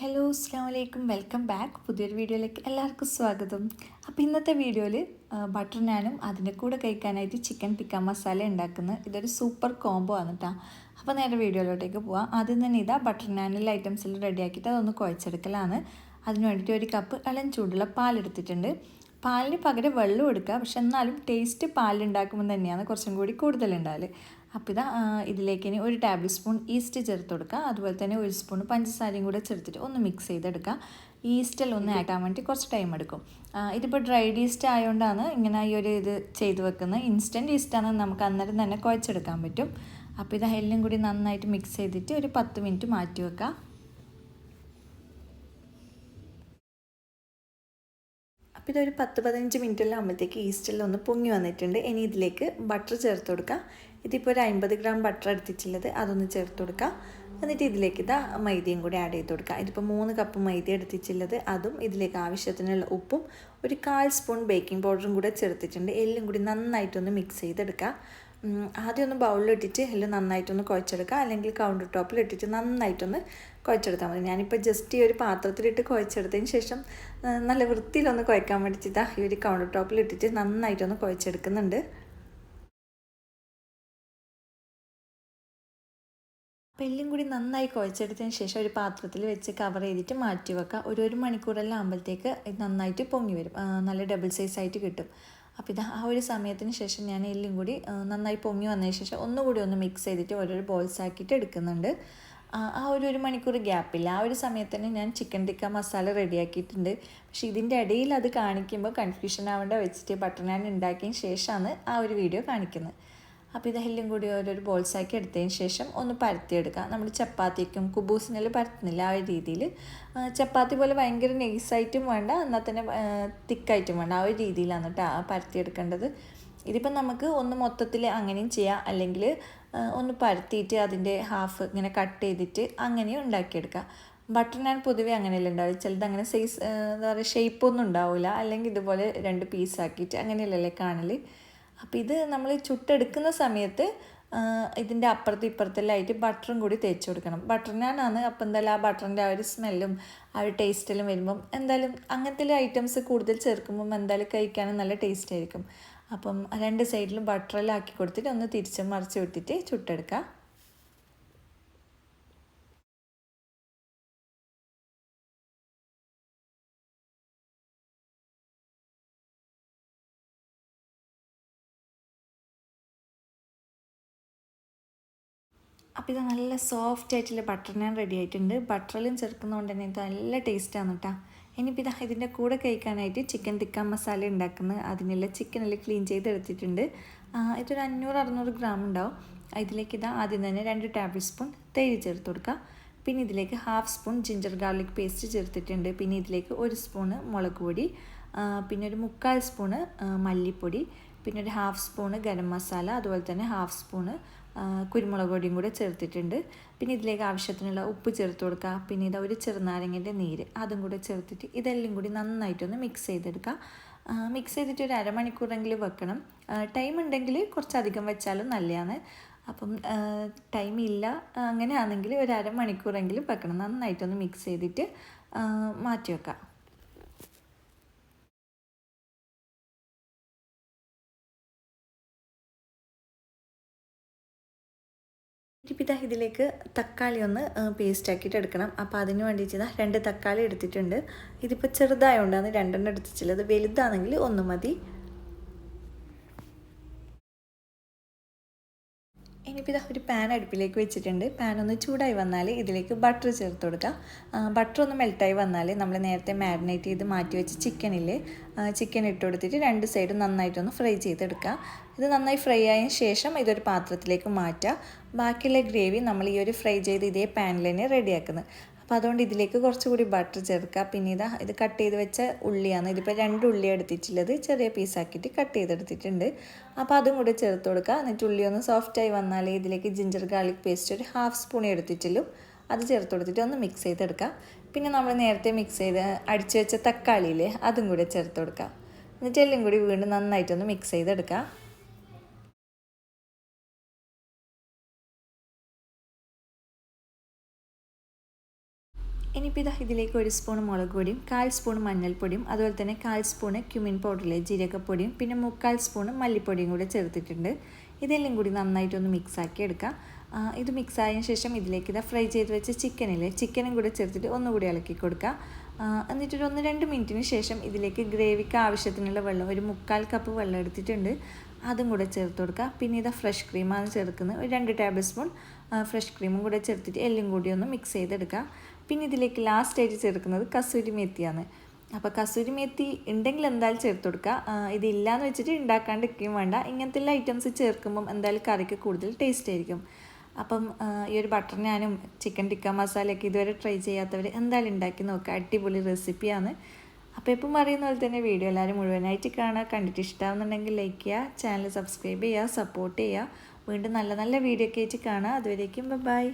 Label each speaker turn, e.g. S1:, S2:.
S1: Hello അസ്സാം വലൈക്കും welcome back പുതിയൊരു വീഡിയോയിലേക്ക് എല്ലാവർക്കും സ്വാഗതം. അപ്പോൾ ഇന്നത്തെ വീഡിയോയിൽ ബട്ടർ നാനും അതിൻ്റെ കൂടെ കഴിക്കാനായിട്ട് ചിക്കൻ ടിക്ക മസാല ഉണ്ടാക്കുന്നത് ഇതൊരു സൂപ്പർ കോംബോ ആണ് കേട്ടോ. അപ്പോൾ നേരെ വീഡിയോയിലോട്ടേക്ക് പോവാം. ആദ്യം തന്നെ ഇതാ ബട്ടർ നാനിലെ ഐറ്റംസിൽ റെഡിയാക്കിയിട്ട് അതൊന്ന് കുഴച്ചെടുക്കലാണ്. അതിന് വേണ്ടിയിട്ട് ഒരു കപ്പ് ഇളം ചൂടുള്ള പാലെടുത്തിട്ടുണ്ട്. പാലിന് പകരം വെള്ളം എടുക്കുക, പക്ഷെ എന്നാലും ടേസ്റ്റ് പാലുണ്ടാക്കുമ്പോൾ തന്നെയാണ് കുറച്ചും കൂടി കൂടുതലുണ്ടാവല്. അപ്പോൾ ഇതാ ഇതിലേക്ക് ഇനി ഒരു ടേബിൾ സ്പൂൺ ഈസ്റ്റ് ചേർത്ത് കൊടുക്കുക. അതുപോലെ തന്നെ ഒരു സ്പൂൺ പഞ്ചസാരയും കൂടെ ചേർത്തിട്ട് ഒന്ന് മിക്സ് ചെയ്തെടുക്കുക. ഈസ്റ്റെല്ലാം ഒന്ന് ആക്കാൻ വേണ്ടി കുറച്ച് ടൈം എടുക്കും. ഇതിപ്പോൾ ഡ്രൈഡ് ഈസ്റ്റ് ആയതുകൊണ്ടാണ് ഇങ്ങനെ ഈ ഒരു ഇത് ചെയ്ത് വെക്കുന്നത്. ഇൻസ്റ്റൻറ്റ് ഈസ്റ്റാണ്, നമുക്ക് അന്നേരം തന്നെ കുഴച്ചെടുക്കാൻ പറ്റും. അപ്പോൾ ഇത് എല്ലാം കൂടി നന്നായിട്ട് മിക്സ് ചെയ്തിട്ട് ഒരു 10 മിനിറ്റ് മാറ്റി വെക്കുക. അപ്പോൾ ഇതൊരു 10-15 മിനിറ്റെല്ലാം ആകുമ്പോഴത്തേക്ക് ഈസ്റ്റെല്ലാം ഒന്ന് പൊങ്ങി വന്നിട്ടുണ്ട്. ഇനി ഇതിലേക്ക് ബട്ടർ ചേർത്ത് കൊടുക്കുക. ഇതിപ്പോൾ ഒരു 50 ഗ്രാം ബട്ടർ എടുത്തിട്ടുള്ളത്, അതൊന്ന് ചേർത്ത് കൊടുക്കുക. എന്നിട്ട് ഇതിലേക്ക് ഇതാ മൈദയും കൂടി ആഡ് ചെയ്ത് കൊടുക്കുക. ഇതിപ്പോൾ 3 കപ്പ് മൈദ എടുത്തിട്ടുള്ളത്, അതും ഇതിലേക്ക് ആവശ്യത്തിനുള്ള ഉപ്പും ഒരു 1/4 സ്പൂൺ ബേക്കിംഗ് പൗഡറും കൂടെ ചേർത്തിട്ടുണ്ട്. എല്ലാം കൂടി നന്നായിട്ടൊന്ന് മിക്സ് ചെയ്തെടുക്കുക. ആദ്യം ഒന്ന് ബൗളിലിട്ടിട്ട് എല്ലാം നന്നായിട്ടൊന്ന് കുഴച്ചെടുക്കുക, അല്ലെങ്കിൽ കൗണ്ടർ ടോപ്പിലിട്ടിട്ട് നന്നായിട്ടൊന്ന് കുഴച്ചെടുത്താൽ മതി. ഞാനിപ്പോൾ ജസ്റ്റ് ഈ ഒരു പാത്രത്തിലിട്ട് കുഴച്ചെടുത്തതിന് ശേഷം നല്ല വൃത്തിയിലൊന്ന് കുഴക്കാൻ വേണ്ടിയിട്ടാ ഈ ഒരു കൗണ്ടർ ടോപ്പിലിട്ടിട്ട് നന്നായിട്ടൊന്ന് കുഴച്ചെടുക്കുന്നുണ്ട്. അപ്പോൾ എല്ലാം കൂടി നന്നായി കുഴച്ചെടുത്തതിന് ശേഷം ഒരു പാത്രത്തിൽ വെച്ച് കവർ ചെയ്തിട്ട് മാറ്റി വെക്കുക. ഒരു മണിക്കൂറെല്ലാം ആകുമ്പോഴത്തേക്ക് ഇത് നന്നായിട്ട് പൊങ്ങി വരും, നല്ല ഡബിൾ സൈസായിട്ട് കിട്ടും. അപ്പോൾ ഇത് ആ ഒരു സമയത്തിന് ശേഷം ഞാൻ എല്ലാം കൂടി നന്നായി പൊങ്ങി വന്നതിന് ശേഷം ഒന്നുകൂടി ഒന്ന് മിക്സ് ചെയ്തിട്ട് ഓരോരോ ബോൾസ് ആക്കിയിട്ട് എടുക്കുന്നുണ്ട്. ആ ഒരു മണിക്കൂർ ഗ്യാപ്പില്ല, ആ ഒരു സമയത്ത് തന്നെ ഞാൻ ചിക്കൻ ടിക്ക മസാല റെഡിയാക്കിയിട്ടുണ്ട്. പക്ഷേ ഇതിൻ്റെ ഇടയിൽ അത് കാണിക്കുമ്പോൾ കൺഫ്യൂഷൻ ആവേണ്ട വെച്ചിട്ട് ബട്ടർ നാൻ ഉണ്ടാക്കിയതിന് ശേഷമാണ് ആ ഒരു വീഡിയോ കാണിക്കുന്നത്. അപ്പോൾ ഇതെല്ലാം കൂടി ഓരോരോ ബോൾസാക്കി എടുത്തതിന് ശേഷം ഒന്ന് പരത്തിയെടുക്കുക. നമ്മൾ ചപ്പാത്തിക്കും കുബൂസിനെല്ലാം പരത്തുന്നില്ല ആ ഒരു രീതിയിൽ, ചപ്പാത്തി പോലെ ഭയങ്കര നൈസായിട്ടും വേണ്ട, എന്നാൽ തന്നെ തിക്കായിട്ടും വേണ്ട, ആ ഒരു രീതിയിലാണ് കേട്ടോ പരത്തിയെടുക്കേണ്ടത്. ഇതിപ്പം നമുക്ക് ഒന്ന് മൊത്തത്തിൽ അങ്ങനെയും ചെയ്യാം, അല്ലെങ്കിൽ ഒന്ന് പരത്തിയിട്ട് അതിൻ്റെ ഹാഫ് ഇങ്ങനെ കട്ട് ചെയ്തിട്ട് അങ്ങനെയും ഉണ്ടാക്കിയെടുക്കാം. ബട്ടർ നാൻ പൊതുവേ അങ്ങനെയല്ല ഉണ്ടാവില്ല, ചിലത് അങ്ങനെ സൈസ് എന്താ പറയുക ഷേപ്പൊന്നും ഉണ്ടാവില്ല, അല്ലെങ്കിൽ ഇതുപോലെ 2 പീസാക്കിയിട്ട് അങ്ങനെയല്ലല്ലേ കാണൽ. അപ്പോൾ ഇത് നമ്മൾ ചുട്ടെടുക്കുന്ന സമയത്ത് ഇതിൻ്റെ അപ്പുറത്തും ഇപ്പുറത്തെല്ലാം ആയിട്ട് ബട്ടറും കൂടി തേച്ച് കൊടുക്കണം. ബട്ടർ നാനാണ്, അപ്പോൾ എന്തായാലും ആ ബട്ടറിൻ്റെ ആ ഒരു സ്മെല്ലും ആ ഒരു ടേസ്റ്റിലും വരുമ്പം എന്തായാലും അങ്ങനത്തെ ഐറ്റംസ് കൂടുതൽ ചേർക്കുമ്പം എന്തായാലും കഴിക്കാനും നല്ല ടേസ്റ്റ് ആയിരിക്കും. അപ്പം 2 സൈഡിലും ബട്ടറെല്ലാം ആക്കി കൊടുത്തിട്ട് ഒന്ന് തിരിച്ച് മറിച്ച് വിട്ടിട്ട് ചുട്ടെടുക്കുക. അപ്പോൾ ഇത് നല്ല സോഫ്റ്റ് ആയിട്ടുള്ള ബട്ടർ നാൻ റെഡി ആയിട്ടുണ്ട്. ബട്ടറിലും ചേർക്കുന്നതുകൊണ്ട് തന്നെ ഇത് നല്ല ടേസ്റ്റാണ് കേട്ടോ. ഇനിയിപ്പോൾ ഇതാ ഇതിൻ്റെ കൂടെ കഴിക്കാനായിട്ട് ചിക്കൻ ടിക്ക മസാല ഉണ്ടാക്കുന്നത്, അതിനുള്ള ചിക്കനെല്ലാം ക്ലീൻ ചെയ്തെടുത്തിട്ടുണ്ട്. ഇതൊരു 500-600 ഗ്രാം ഉണ്ടാവും. ഇതിലേക്ക് ഇതാ ആദ്യം തന്നെ 2 ടേബിൾ സ്പൂൺ തേയില ചേർത്ത് കൊടുക്കുക. പിന്നെ ഇതിലേക്ക് 1/2 സ്പൂൺ ജിഞ്ചർ ഗാർലിക് പേസ്റ്റ് ചേർത്തിട്ടുണ്ട്. പിന്നെ ഇതിലേക്ക് 1 സ്പൂണ് മുളക് പൊടി, പിന്നെ ഒരു 3/4 സ്പൂണ് മല്ലിപ്പൊടി, പിന്നെ ഒരു 1/2 സ്പൂണ് ഗരം മസാല, അതുപോലെ തന്നെ 1/2 സ്പൂണ് കുരുമുളക് പൊടിയും കൂടെ ചേർത്തിട്ടുണ്ട്. പിന്നെ ഇതിലേക്ക് ആവശ്യത്തിനുള്ള ഉപ്പ് ചേർത്ത് കൊടുക്കുക. പിന്നെ ഇതാ ഒരു ചെറുനാരങ്ങൻ്റെ നീര് അതും കൂടെ ചേർത്തിട്ട് ഇതെല്ലാം കൂടി നന്നായിട്ടൊന്ന് മിക്സ് ചെയ്തെടുക്കുക. മിക്സ് ചെയ്തിട്ട് ഒരു അരമണിക്കൂറെങ്കിലും വെക്കണം. ടൈം ഉണ്ടെങ്കിൽ കുറച്ചധികം വെച്ചാലും നല്ലതാണ്. അപ്പം ടൈം ഇല്ല അങ്ങനെയാണെങ്കിൽ ഒരു അരമണിക്കൂറെങ്കിലും വെക്കണം. നന്നായിട്ടൊന്ന് മിക്സ് ചെയ്തിട്ട് മാറ്റി വെക്കാം. ഇനിയിപ്പോൾ ഇതിലേക്ക് തക്കാളി ഒന്ന് പേസ്റ്റ് ആക്കിയിട്ട് എടുക്കണം. അപ്പോൾ അതിന് വേണ്ടിയിട്ട് 2 തക്കാളി എടുത്തിട്ടുണ്ട്. ഇതിപ്പോൾ ചെറുതായതുകൊണ്ടാണ് 2 എടുത്തിട്ടുള്ളത്, വലുതാണെങ്കിൽ 1 മതി. ഇനിയിപ്പോൾ ഒരു പാൻ അടുപ്പിലേക്ക് വെച്ചിട്ടുണ്ട്. പാൻ ഒന്ന് ചൂടായി വന്നാൽ ഇതിലേക്ക് ബട്ടർ ചേർത്ത് കൊടുക്കുക. ബട്ടർ ഒന്ന് മെൽട്ടായി വന്നാൽ നമ്മൾ നേരത്തെ മാരിനേറ്റ് ചെയ്ത് മാറ്റി വെച്ച് ചിക്കൻ ഇട്ട് കൊടുത്തിട്ട് 2 സൈഡും നന്നായിട്ടൊന്ന് ഫ്രൈ ചെയ്തെടുക്കുക. ഇത് നന്നായി ഫ്രൈ ആയതിന് ശേഷം ഇതൊരു പാത്രത്തിലേക്ക് മാറ്റുക. ബാക്കിയുള്ള ഗ്രേവി നമ്മൾ ഈ ഒരു ഫ്രൈ ചെയ്ത് ഇതേ പാനിൽ തന്നെ റെഡിയാക്കുന്നത്. അപ്പോൾ അതുകൊണ്ട് ഇതിലേക്ക് കുറച്ചുകൂടി ബട്ടർ ചേർക്കുക. പിന്നെ ഇത് കട്ട് ചെയ്ത് വെച്ച ഉള്ളിയാണ്. ഇതിപ്പോൾ 2 ഉള്ളി എടുത്തിട്ടുള്ളത്, ചെറിയ പീസാക്കിയിട്ട് കട്ട് ചെയ്തെടുത്തിട്ടുണ്ട്. അപ്പോൾ അതും കൂടി ചേർത്ത് കൊടുക്കുക. എന്നിട്ട് ഉള്ളി ഒന്ന് സോഫ്റ്റായി വന്നാൽ ഇതിലേക്ക് ജിഞ്ചർ ഗാർലിക് പേസ്റ്റ് ഒരു 1/2 സ്പൂൺ എടുത്തിട്ടുള്ളൂ, അത് ചേർത്ത് കൊടുത്തിട്ട് ഒന്ന് മിക്സ് ചെയ്തെടുക്കുക. പിന്നെ നമ്മൾ നേരത്തെ മിക്സ് ചെയ്ത് അടിച്ചു വെച്ച തക്കാളിയില്ലേ, അതും കൂടി ചേർത്ത് കൊടുക്കുക. എന്നിട്ട് എല്ലാം കൂടി വീണ്ടും നന്നായിട്ടൊന്ന് മിക്സ് ചെയ്തെടുക്കുക. ഇനിയിപ്പോൾ ഇതാ ഇതിലേക്ക് 1 സ്പൂൺ മുളക് പൊടിയും 1/4 സ്പൂൺ മഞ്ഞൾപ്പൊടിയും അതുപോലെ തന്നെ 1/4 സ്പൂണ് ക്യുമിൻ പൗഡറിലെ ജീരകപ്പൊടിയും പിന്നെ 3/4 സ്പൂണ് മല്ലിപ്പൊടിയും കൂടെ ചേർത്തിട്ടുണ്ട്. ഇതെല്ലാം കൂടി നന്നായിട്ടൊന്ന് മിക്സാക്കി എടുക്കാം. ഇത് മിക്സായതിനു ശേഷം ഇതിലേക്ക് ഇതാ ഫ്രൈ ചെയ്ത് വെച്ച ചിക്കനും കൂടെ ചേർത്തിട്ട് ഒന്നുകൂടി ഇളക്കി കൊടുക്കുക. എന്നിട്ടൊരു 1-2 മിനിറ്റിന് ശേഷം ഇതിലേക്ക് ഗ്രേവിക്ക് ആവശ്യത്തിനുള്ള വെള്ളം ഒരു 3/4 കപ്പ് വെള്ളം എടുത്തിട്ടുണ്ട്, അതും കൂടെ ചേർത്ത് കൊടുക്കുക. പിന്നെ ഇതാ ഫ്രഷ് ക്രീമാണ് ചേർക്കുന്നത്, ഒരു 2 ടേബിൾ സ്പൂൺ ഫ്രഷ് ക്രീമും കൂടെ ചേർത്തിട്ട് എല്ലാം കൂടി ഒന്ന് മിക്സ് ചെയ്തെടുക്കുക. പിന്നെ ഇതിലേക്ക് ലാസ്റ്റായിട്ട് ചേർക്കുന്നത് കസൂരി മേത്തിയാണ്. അപ്പോൾ കസൂരി മേത്തി ഉണ്ടെങ്കിൽ എന്തായാലും ചേർത്ത് കൊടുക്കുക. ഇതില്ലാന്ന് വെച്ചിട്ട് ഉണ്ടാക്കാണ്ടിരിക്കുകയും വേണ്ട. ഇങ്ങനത്തെ എല്ലാ ഐറ്റംസ് ചേർക്കുമ്പം എന്തായാലും കറിക്ക് കൂടുതൽ ടേസ്റ്റ് ആയിരിക്കും. അപ്പം ഈ ഒരു ബട്ടർ നാനും ചിക്കൻ ടിക്ക മസാലയൊക്കെ ഇതുവരെ ട്രൈ ചെയ്യാത്തവർ എന്തായാലും ഉണ്ടാക്കി നോക്കുക, അടിപൊളി റെസിപ്പിയാണ്. അപ്പോൾ ഇപ്പം പറയുന്ന പോലെ തന്നെ വീഡിയോ എല്ലാവരും മുഴുവനായിട്ട് കാണുക. കണ്ടിട്ട് ഇഷ്ടമാകുന്നുണ്ടെങ്കിൽ ലൈക്ക് ചെയ്യുക, ചാനൽ സബ്സ്ക്രൈബ് ചെയ്യുക, സപ്പോർട്ട് ചെയ്യുക. വീണ്ടും നല്ല നല്ല വീഡിയോ ഒക്കെ ആയിട്ട് കാണുക. അതുവരേക്കും ബൈ.